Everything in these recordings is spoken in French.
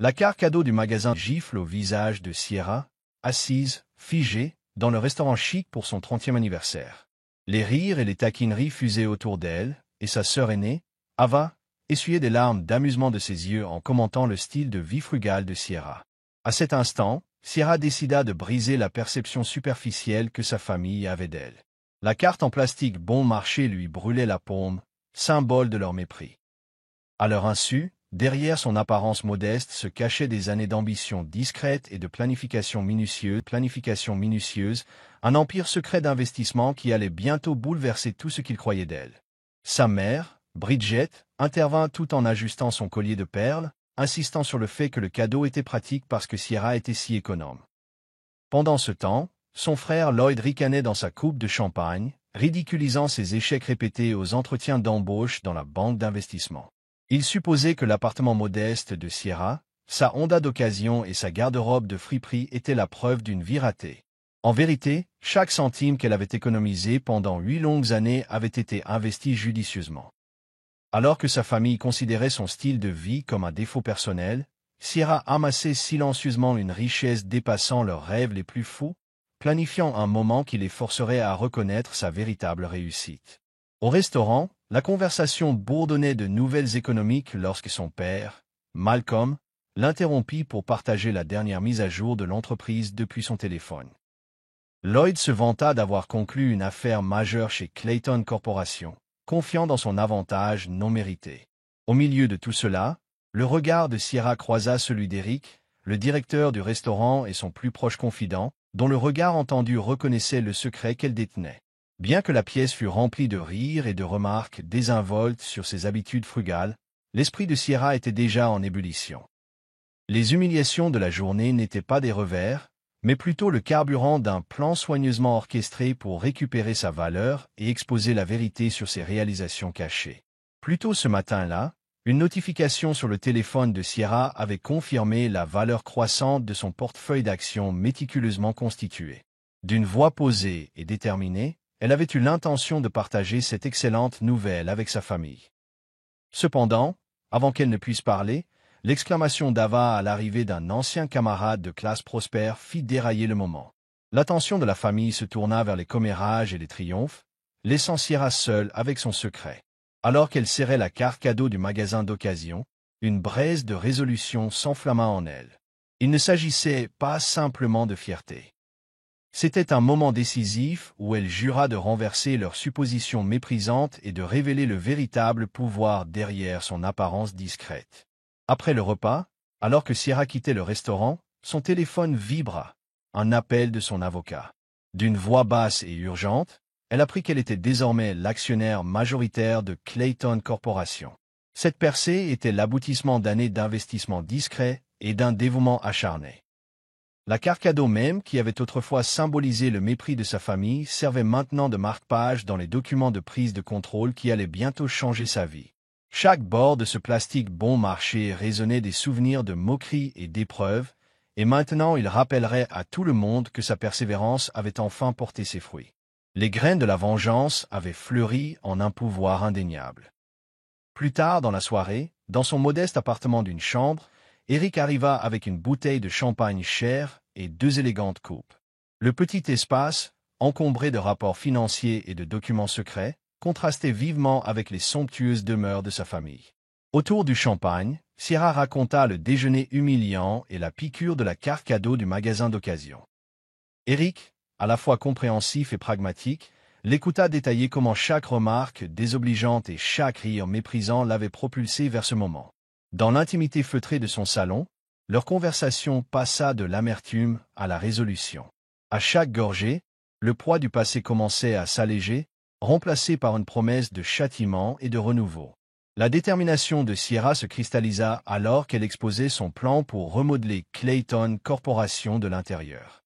La carte cadeau du magasin gifle au visage de Sierra, assise, figée, dans le restaurant chic pour son 30e anniversaire. Les rires et les taquineries fusaient autour d'elle, et sa sœur aînée, Ava, essuyait des larmes d'amusement de ses yeux en commentant le style de vie frugale de Sierra. À cet instant, Sierra décida de briser la perception superficielle que sa famille avait d'elle. La carte en plastique bon marché lui brûlait la paume, symbole de leur mépris. À leur insu, derrière son apparence modeste se cachaient des années d'ambition discrète et de planification minutieuse, un empire secret d'investissement qui allait bientôt bouleverser tout ce qu'il croyait d'elle. Sa mère, Bridget, intervint tout en ajustant son collier de perles, insistant sur le fait que le cadeau était pratique parce que Sierra était si économe. Pendant ce temps, son frère Lloyd ricanait dans sa coupe de champagne, ridiculisant ses échecs répétés aux entretiens d'embauche dans la banque d'investissement. Il supposait que l'appartement modeste de Sierra, sa Honda d'occasion et sa garde-robe de friperie étaient la preuve d'une vie ratée. En vérité, chaque centime qu'elle avait économisé pendant 8 longues années avait été investi judicieusement. Alors que sa famille considérait son style de vie comme un défaut personnel, Sierra amassait silencieusement une richesse dépassant leurs rêves les plus fous, planifiant un moment qui les forcerait à reconnaître sa véritable réussite. Au restaurant, la conversation bourdonnait de nouvelles économiques lorsque son père, Malcolm, l'interrompit pour partager la dernière mise à jour de l'entreprise depuis son téléphone. Lloyd se vanta d'avoir conclu une affaire majeure chez Clayton Corporation, confiant dans son avantage non mérité. Au milieu de tout cela, le regard de Sierra croisa celui d'Eric, le directeur du restaurant et son plus proche confident, dont le regard entendu reconnaissait le secret qu'elle détenait. Bien que la pièce fût remplie de rires et de remarques désinvoltes sur ses habitudes frugales, l'esprit de Sierra était déjà en ébullition. Les humiliations de la journée n'étaient pas des revers, mais plutôt le carburant d'un plan soigneusement orchestré pour récupérer sa valeur et exposer la vérité sur ses réalisations cachées. Plus tôt ce matin-là, une notification sur le téléphone de Sierra avait confirmé la valeur croissante de son portefeuille d'actions méticuleusement constitué. D'une voix posée et déterminée, elle avait eu l'intention de partager cette excellente nouvelle avec sa famille. Cependant, avant qu'elle ne puisse parler, l'exclamation d'Ava à l'arrivée d'un ancien camarade de classe prospère fit dérailler le moment. L'attention de la famille se tourna vers les commérages et les triomphes, laissant Sierra seule avec son secret. Alors qu'elle serrait la carte cadeau du magasin d'occasion, une braise de résolution s'enflamma en elle. Il ne s'agissait pas simplement de fierté. C'était un moment décisif où elle jura de renverser leurs suppositions méprisantes et de révéler le véritable pouvoir derrière son apparence discrète. Après le repas, alors que Sierra quittait le restaurant, son téléphone vibra, un appel de son avocat. D'une voix basse et urgente, elle apprit qu'elle était désormais l'actionnaire majoritaire de Clayton Corporation. Cette percée était l'aboutissement d'années d'investissement discret et d'un dévouement acharné. La carte cadeau même, qui avait autrefois symbolisé le mépris de sa famille, servait maintenant de marque-page dans les documents de prise de contrôle qui allaient bientôt changer sa vie. Chaque bord de ce plastique bon marché résonnait des souvenirs de moqueries et d'épreuves, et maintenant il rappellerait à tout le monde que sa persévérance avait enfin porté ses fruits. Les graines de la vengeance avaient fleuri en un pouvoir indéniable. Plus tard dans la soirée, dans son modeste appartement d'une chambre, Eric arriva avec une bouteille de champagne chère et 2 élégantes coupes. Le petit espace, encombré de rapports financiers et de documents secrets, contrastait vivement avec les somptueuses demeures de sa famille. Autour du champagne, Sierra raconta le déjeuner humiliant et la piqûre de la carte cadeau du magasin d'occasion. Eric, à la fois compréhensif et pragmatique, l'écouta détailler comment chaque remarque désobligeante et chaque rire méprisant l'avait propulsé vers ce moment. Dans l'intimité feutrée de son salon, leur conversation passa de l'amertume à la résolution. À chaque gorgée, le poids du passé commençait à s'alléger, remplacé par une promesse de châtiment et de renouveau. La détermination de Sierra se cristallisa alors qu'elle exposait son plan pour remodeler Clayton Corporation de l'intérieur.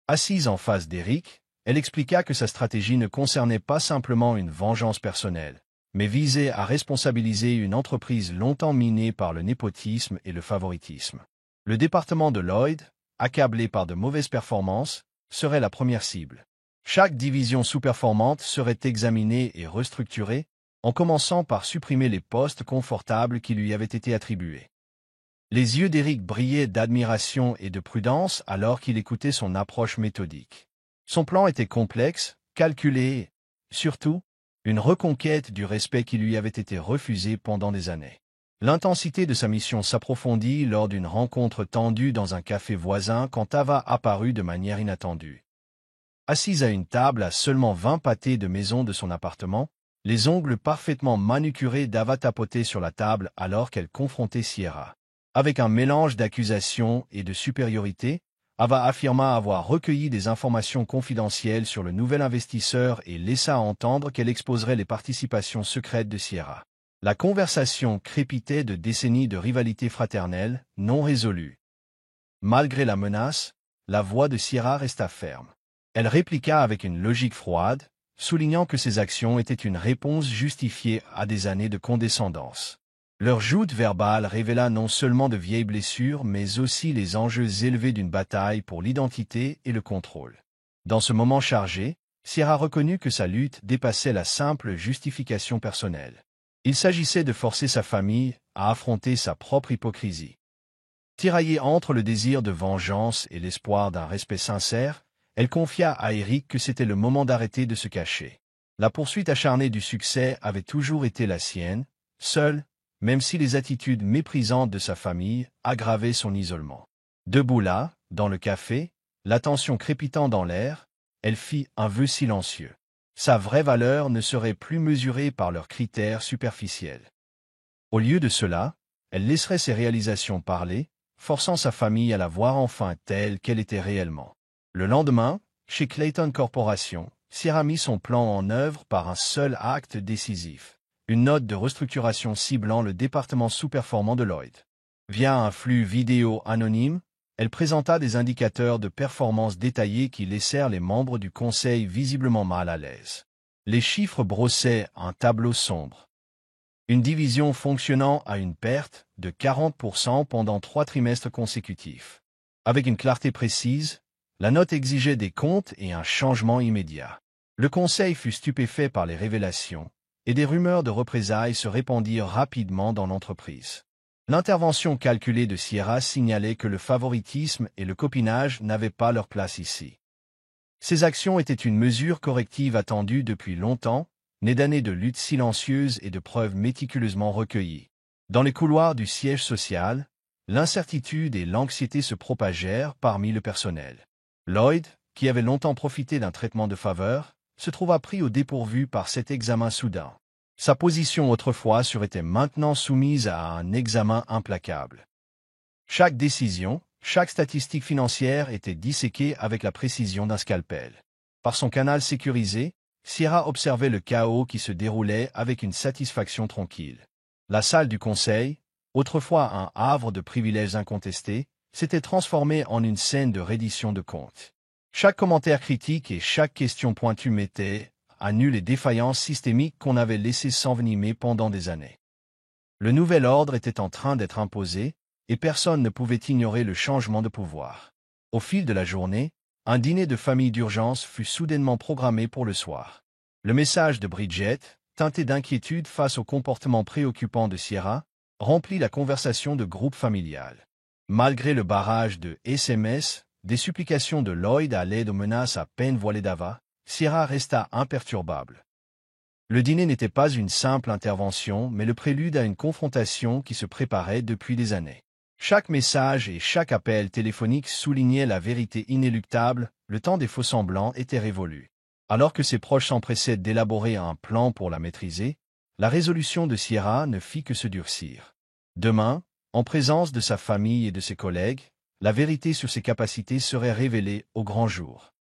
Assise en face d'Eric, elle expliqua que sa stratégie ne concernait pas simplement une vengeance personnelle, mais visait à responsabiliser une entreprise longtemps minée par le népotisme et le favoritisme. Le département de Lloyd, accablé par de mauvaises performances, serait la première cible. Chaque division sous-performante serait examinée et restructurée, en commençant par supprimer les postes confortables qui lui avaient été attribués. Les yeux d'Eric brillaient d'admiration et de prudence alors qu'il écoutait son approche méthodique. Son plan était complexe, calculé et, surtout, une reconquête du respect qui lui avait été refusé pendant des années. L'intensité de sa mission s'approfondit lors d'une rencontre tendue dans un café voisin quand Ava apparut de manière inattendue. Assise à une table à seulement 20 pâtés de maison de son appartement, les ongles parfaitement manucurés d'Ava tapotaient sur la table alors qu'elle confrontait Sierra. Avec un mélange d'accusation et de supériorité, Ava affirma avoir recueilli des informations confidentielles sur le nouvel investisseur et laissa entendre qu'elle exposerait les participations secrètes de Sierra. La conversation crépitait de décennies de rivalité fraternelle, non résolue. Malgré la menace, la voix de Sierra resta ferme. Elle répliqua avec une logique froide, soulignant que ses actions étaient une réponse justifiée à des années de condescendance. Leur joute verbale révéla non seulement de vieilles blessures, mais aussi les enjeux élevés d'une bataille pour l'identité et le contrôle. Dans ce moment chargé, Sierra reconnut que sa lutte dépassait la simple justification personnelle. Il s'agissait de forcer sa famille à affronter sa propre hypocrisie. Tiraillée entre le désir de vengeance et l'espoir d'un respect sincère, elle confia à Eric que c'était le moment d'arrêter de se cacher. La poursuite acharnée du succès avait toujours été la sienne, seule, même si les attitudes méprisantes de sa famille aggravaient son isolement. Debout là, dans le café, l'attention crépitant dans l'air, elle fit un vœu silencieux. Sa vraie valeur ne serait plus mesurée par leurs critères superficiels. Au lieu de cela, elle laisserait ses réalisations parler, forçant sa famille à la voir enfin telle qu'elle était réellement. Le lendemain, chez Clayton Corporation, Sierra mit son plan en œuvre par un seul acte décisif. Une note de restructuration ciblant le département sous-performant de Lloyd. Via un flux vidéo anonyme, elle présenta des indicateurs de performance détaillés qui laissèrent les membres du conseil visiblement mal à l'aise. Les chiffres brossaient un tableau sombre. Une division fonctionnant à une perte de 40% pendant 3 trimestres consécutifs. Avec une clarté précise, la note exigeait des comptes et un changement immédiat. Le conseil fut stupéfait par les révélations, et des rumeurs de représailles se répandirent rapidement dans l'entreprise. L'intervention calculée de Sierra signalait que le favoritisme et le copinage n'avaient pas leur place ici. Ces actions étaient une mesure corrective attendue depuis longtemps, née d'années de luttes silencieuses et de preuves méticuleusement recueillies. Dans les couloirs du siège social, l'incertitude et l'anxiété se propagèrent parmi le personnel. Lloyd, qui avait longtemps profité d'un traitement de faveur, se trouva pris au dépourvu par cet examen soudain. Sa position autrefois serait maintenant soumise à un examen implacable. Chaque décision, chaque statistique financière était disséquée avec la précision d'un scalpel. Par son canal sécurisé, Sierra observait le chaos qui se déroulait avec une satisfaction tranquille. La salle du conseil, autrefois un havre de privilèges incontestés, s'était transformée en une scène de reddition de comptes. Chaque commentaire critique et chaque question pointue mettait à nu les défaillances systémiques qu'on avait laissées s'envenimer pendant des années. Le nouvel ordre était en train d'être imposé, et personne ne pouvait ignorer le changement de pouvoir. Au fil de la journée, un dîner de famille d'urgence fut soudainement programmé pour le soir. Le message de Bridget, teinté d'inquiétude face au comportement préoccupant de Sierra, remplit la conversation de groupe familial. Malgré le barrage de SMS, des supplications de Lloyd à l'aide aux menaces à peine voilées d'Ava, Sierra resta imperturbable. Le dîner n'était pas une simple intervention, mais le prélude à une confrontation qui se préparait depuis des années. Chaque message et chaque appel téléphonique soulignait la vérité inéluctable, le temps des faux-semblants était révolu. Alors que ses proches s'empressaient d'élaborer un plan pour la maîtriser, la résolution de Sierra ne fit que se durcir. Demain, en présence de sa famille et de ses collègues, la vérité sur ses capacités serait révélée au grand jour.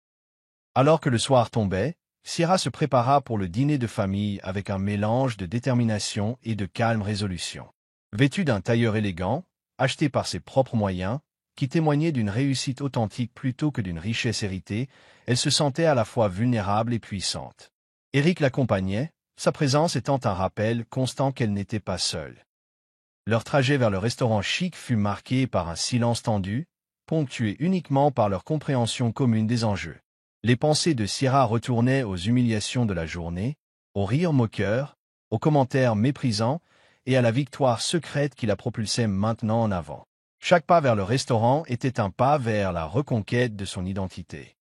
Alors que le soir tombait, Sierra se prépara pour le dîner de famille avec un mélange de détermination et de calme résolution. Vêtue d'un tailleur élégant, acheté par ses propres moyens, qui témoignait d'une réussite authentique plutôt que d'une richesse héritée, elle se sentait à la fois vulnérable et puissante. Eric l'accompagnait, sa présence étant un rappel constant qu'elle n'était pas seule. Leur trajet vers le restaurant chic fut marqué par un silence tendu, ponctué uniquement par leur compréhension commune des enjeux. Les pensées de Sierra retournaient aux humiliations de la journée, aux rires moqueurs, aux commentaires méprisants et à la victoire secrète qui la propulsait maintenant en avant. Chaque pas vers le restaurant était un pas vers la reconquête de son identité.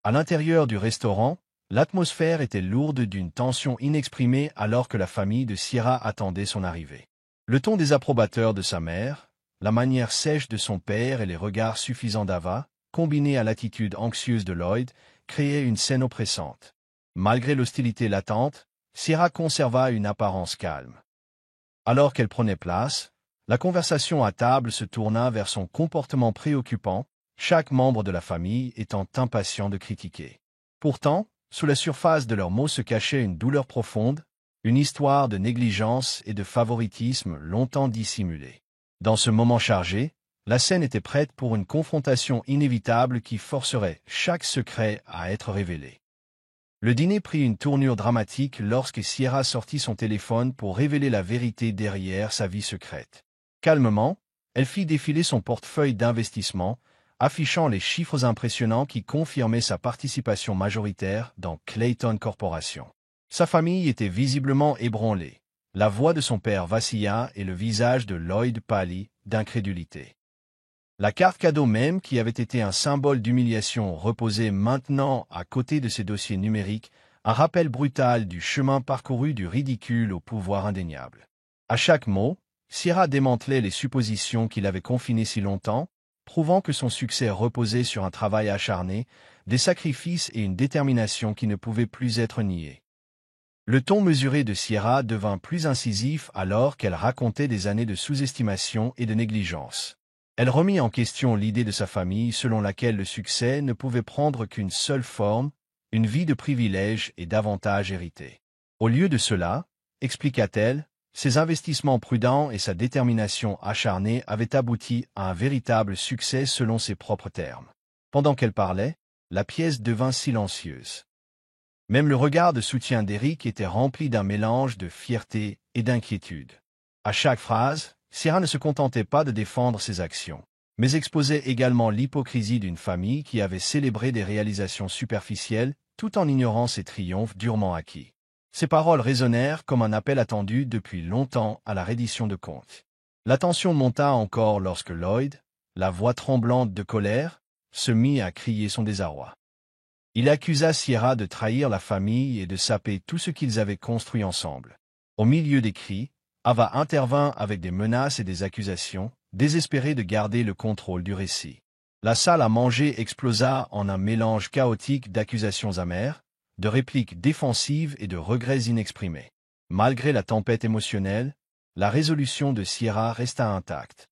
À l'intérieur du restaurant, l'atmosphère était lourde d'une tension inexprimée alors que la famille de Sierra attendait son arrivée. Le ton désapprobateur de sa mère, la manière sèche de son père et les regards suffisants d'Ava, combinés à l'attitude anxieuse de Lloyd, créaient une scène oppressante. Malgré l'hostilité latente, Sierra conserva une apparence calme. Alors qu'elle prenait place, la conversation à table se tourna vers son comportement préoccupant, chaque membre de la famille étant impatient de critiquer. Pourtant, sous la surface de leurs mots se cachait une douleur profonde, une histoire de négligence et de favoritisme longtemps dissimulée. Dans ce moment chargé, la scène était prête pour une confrontation inévitable qui forcerait chaque secret à être révélé. Le dîner prit une tournure dramatique lorsque Sierra sortit son téléphone pour révéler la vérité derrière sa vie secrète. Calmement, elle fit défiler son portefeuille d'investissement, affichant les chiffres impressionnants qui confirmaient sa participation majoritaire dans Clayton Corporation. Sa famille était visiblement ébranlée. La voix de son père vacilla et le visage de Lloyd pâlit d'incrédulité. La carte cadeau même, qui avait été un symbole d'humiliation, reposait maintenant à côté de ses dossiers numériques, un rappel brutal du chemin parcouru du ridicule au pouvoir indéniable. À chaque mot, Sierra démantelait les suppositions qui l'avaient confiné si longtemps, prouvant que son succès reposait sur un travail acharné, des sacrifices et une détermination qui ne pouvaient plus être niés. Le ton mesuré de Sierra devint plus incisif alors qu'elle racontait des années de sous-estimation et de négligence. Elle remit en question l'idée de sa famille selon laquelle le succès ne pouvait prendre qu'une seule forme, une vie de privilèges et d'avantages hérités. Au lieu de cela, expliqua-t-elle, ses investissements prudents et sa détermination acharnée avaient abouti à un véritable succès selon ses propres termes. Pendant qu'elle parlait, la pièce devint silencieuse. Même le regard de soutien d'Eric était rempli d'un mélange de fierté et d'inquiétude. À chaque phrase, Sierra ne se contentait pas de défendre ses actions, mais exposait également l'hypocrisie d'une famille qui avait célébré des réalisations superficielles tout en ignorant ses triomphes durement acquis. Ces paroles résonnèrent comme un appel attendu depuis longtemps à la reddition de comptes. La tension monta encore lorsque Lloyd, la voix tremblante de colère, se mit à crier son désarroi. Il accusa Sierra de trahir la famille et de saper tout ce qu'ils avaient construit ensemble. Au milieu des cris, Ava intervint avec des menaces et des accusations, désespérée de garder le contrôle du récit. La salle à manger explosa en un mélange chaotique d'accusations amères, de répliques défensives et de regrets inexprimés. Malgré la tempête émotionnelle, la résolution de Sierra resta intacte.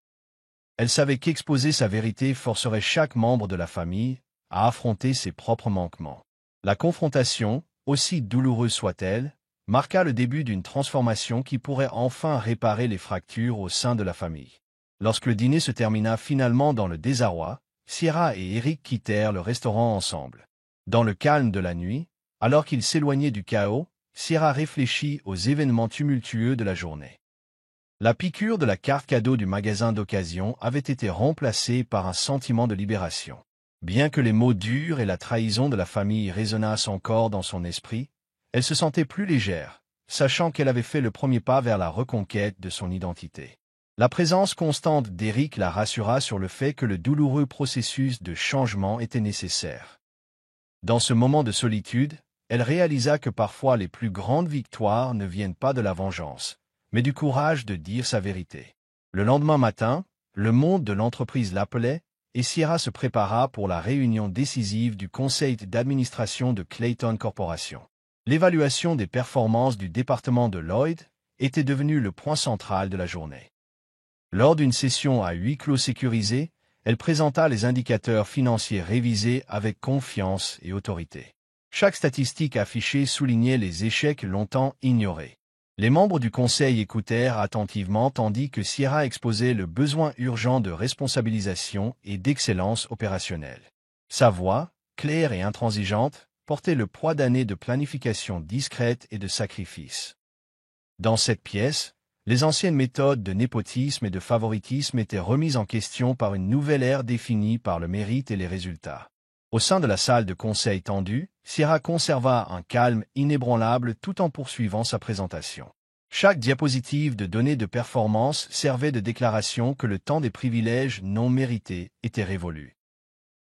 Elle savait qu'exposer sa vérité forcerait chaque membre de la famille à affronter ses propres manquements. La confrontation, aussi douloureuse soit-elle, marqua le début d'une transformation qui pourrait enfin réparer les fractures au sein de la famille. Lorsque le dîner se termina finalement dans le désarroi, Sierra et Eric quittèrent le restaurant ensemble. Dans le calme de la nuit, alors qu'ils s'éloignaient du chaos, Sierra réfléchit aux événements tumultueux de la journée. La piqûre de la carte cadeau du magasin d'occasion avait été remplacée par un sentiment de libération. Bien que les mots durs et la trahison de la famille résonnassent encore dans son esprit, elle se sentait plus légère, sachant qu'elle avait fait le premier pas vers la reconquête de son identité. La présence constante d'Eric la rassura sur le fait que le douloureux processus de changement était nécessaire. Dans ce moment de solitude, elle réalisa que parfois les plus grandes victoires ne viennent pas de la vengeance, mais du courage de dire sa vérité. Le lendemain matin, le monde de l'entreprise l'appelait, et Sierra se prépara pour la réunion décisive du conseil d'administration de Clayton Corporation. L'évaluation des performances du département de Lloyd était devenue le point central de la journée. Lors d'une session à huis clos sécurisée, elle présenta les indicateurs financiers révisés avec confiance et autorité. Chaque statistique affichée soulignait les échecs longtemps ignorés. Les membres du conseil écoutèrent attentivement tandis que Sierra exposait le besoin urgent de responsabilisation et d'excellence opérationnelle. Sa voix, claire et intransigeante, portait le poids d'années de planification discrète et de sacrifice. Dans cette pièce, les anciennes méthodes de népotisme et de favoritisme étaient remises en question par une nouvelle ère définie par le mérite et les résultats. Au sein de la salle de conseil tendue, Sierra conserva un calme inébranlable tout en poursuivant sa présentation. Chaque diapositive de données de performance servait de déclaration que le temps des privilèges non mérités était révolu.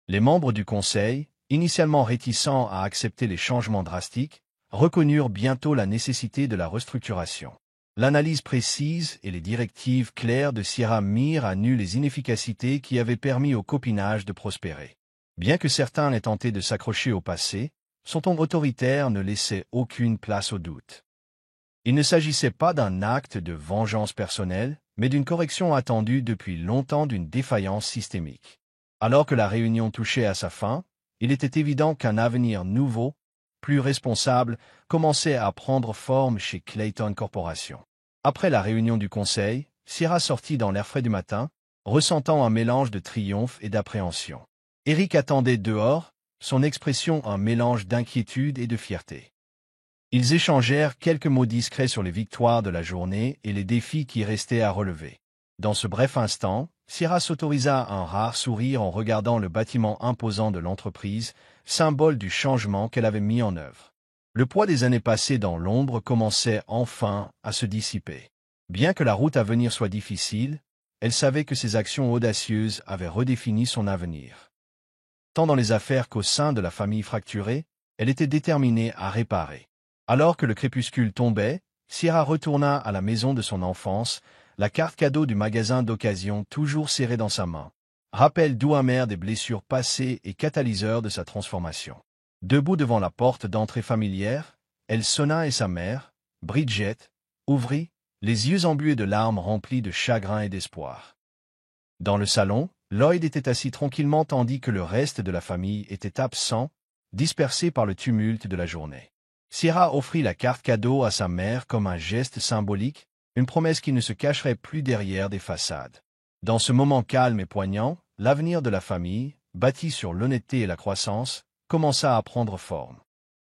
Les membres du Conseil, initialement réticents à accepter les changements drastiques, reconnurent bientôt la nécessité de la restructuration. L'analyse précise et les directives claires de Sierra mirent à nu les inefficacités qui avaient permis au copinage de prospérer. Bien que certains aient tenté de s'accrocher au passé, son ton autoritaire ne laissait aucune place au doute. Il ne s'agissait pas d'un acte de vengeance personnelle, mais d'une correction attendue depuis longtemps d'une défaillance systémique. Alors que la réunion touchait à sa fin, il était évident qu'un avenir nouveau, plus responsable, commençait à prendre forme chez Clayton Corporation. Après la réunion du conseil, Sierra sortit dans l'air frais du matin, ressentant un mélange de triomphe et d'appréhension. Eric attendait dehors, son expression un mélange d'inquiétude et de fierté. Ils échangèrent quelques mots discrets sur les victoires de la journée et les défis qui restaient à relever. Dans ce bref instant, Sierra s'autorisa un rare sourire en regardant le bâtiment imposant de l'entreprise, symbole du changement qu'elle avait mis en œuvre. Le poids des années passées dans l'ombre commençait enfin à se dissiper. Bien que la route à venir soit difficile, elle savait que ses actions audacieuses avaient redéfini son avenir. Tant dans les affaires qu'au sein de la famille fracturée, elle était déterminée à réparer. Alors que le crépuscule tombait, Sierra retourna à la maison de son enfance, la carte cadeau du magasin d'occasion toujours serrée dans sa main. Rappel doux amer des blessures passées et catalyseur de sa transformation. Debout devant la porte d'entrée familière, elle sonna et sa mère, Bridget, ouvrit, les yeux embués de larmes remplies de chagrin et d'espoir. Dans le salon, Lloyd était assis tranquillement tandis que le reste de la famille était absent, dispersé par le tumulte de la journée. Sierra offrit la carte cadeau à sa mère comme un geste symbolique, une promesse qui ne se cacherait plus derrière des façades. Dans ce moment calme et poignant, l'avenir de la famille, bâti sur l'honnêteté et la croissance, commença à prendre forme.